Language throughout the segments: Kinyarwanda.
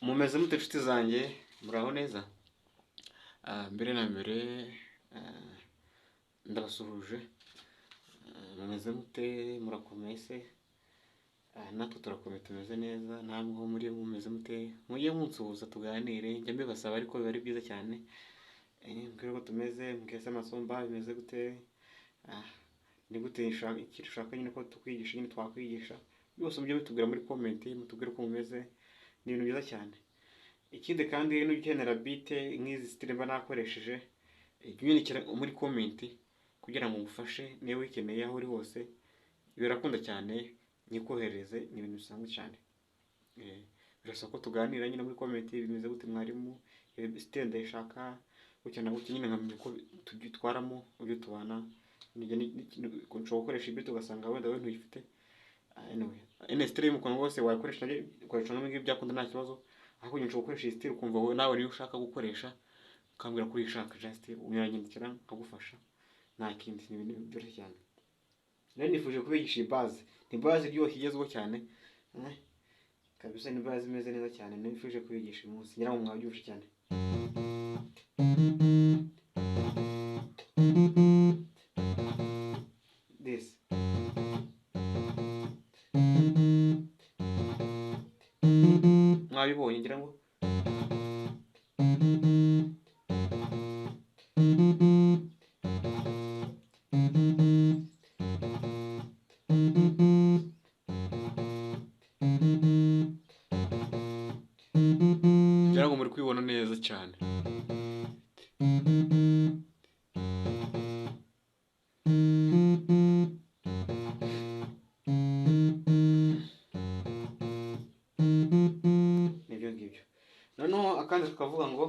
Mumeze mute inshuti zanjye, muraho neza? Mbere na mbere ndabasuhuje. Mumeze mute, murakomeye se? Natwe turakomeye tumeze neza, namwe ho muri mumeze mute? Mujye munsuhuza tuganire, njya mbibasaba ariko biba ari byiza cyane. Mbwira uko tumeze, mbwese amasomba bimeze gute? Ni gute icyo ushaka nyine ko tukwigisha nyine twakwigisha. Byose mujye bitubwira muri comment, mutubwire uko mumeze. Ni ibintu byiza cyane. Ikindi kandi n'ukenera bite nk'izi style mba nakoresheje, jya unyandikira muri comment kugira ngo ngufashe niba uyikeneye aho uri hose. Birakunda cyane nyikohereze, ni ibintu bisanzwe cyane. Birasaba ko tuganira nyine muri comment, bimeze gute mwarimu, style ndayishaka gutya na gutya, nyine nkamenya uko tugitwaramo uburyo tubana. Nshobora gukoresha ibyo tugasanga wenda we ntuyifite. Anyway, style y'umukunga wose wakoresha nk'ibyo byakunda nta kibazo. Ahubwo nyine ushobora gukoresha iyi style ukumva wowe nawe niyo ushaka gukoresha, ukambwira ko uyishaka just unyandikira nkagufasha, nta kindi. Ni ibintu byoroshye cyane. Rero nifuje kubigisha iyi base, ni base iryoshye igezweho cyane kabisa, ni base imeze neza cyane. Nifuje kubigisha uyu munsi, ngira ngo mwabyumvise cyane. This mwabibonye ngira ngo muri kubibona neza cyane. Nibyo ngibyo. Noneho akandi tukavuga ngo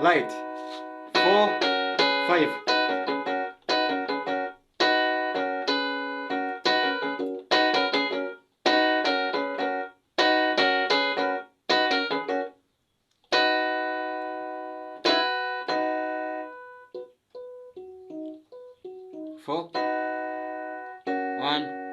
light 4 5 4 1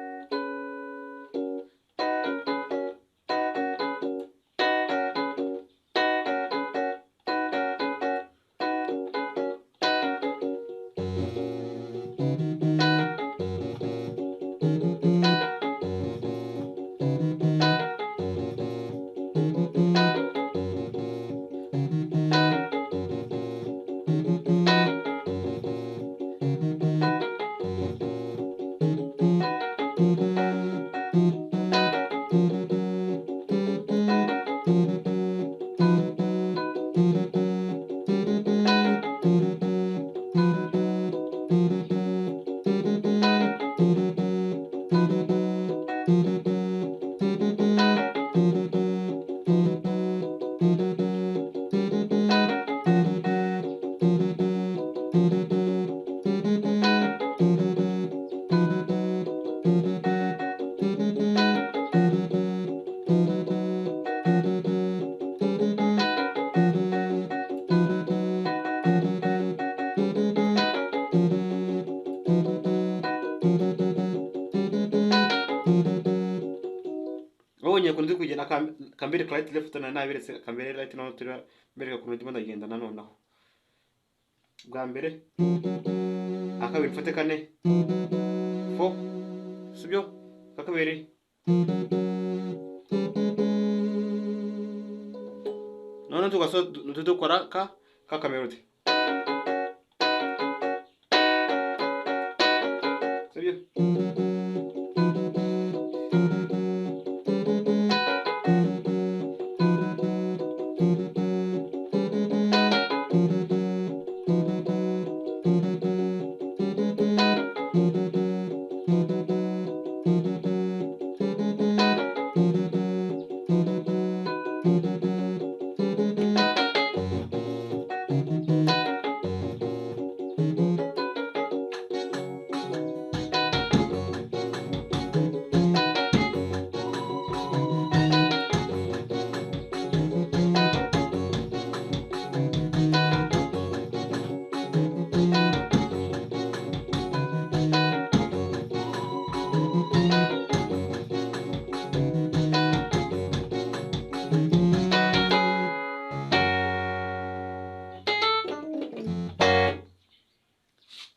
Kundi kugenda kambere right left na nabiretse kambere right no turi mbere ku ndimo ndagenda nanonaho. Bwa mbere akabiri mfate kane 4 sibyo, kakabiri none tugaso dukora ka kamerode sibyo.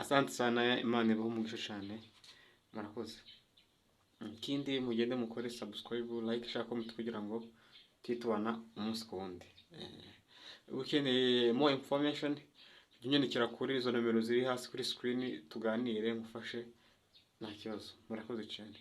asante sana, Imana ibahe umugisha cyane, murakoze. Ikindi mugende mukore subscribe, like, share, comment kugira ngo titubana umunsi ku wundi. Ukeneye more information unyandikira kuri izo nomero ziri hasi kuri screen tuganire mufashe nta kibazo. Murakoze cyane.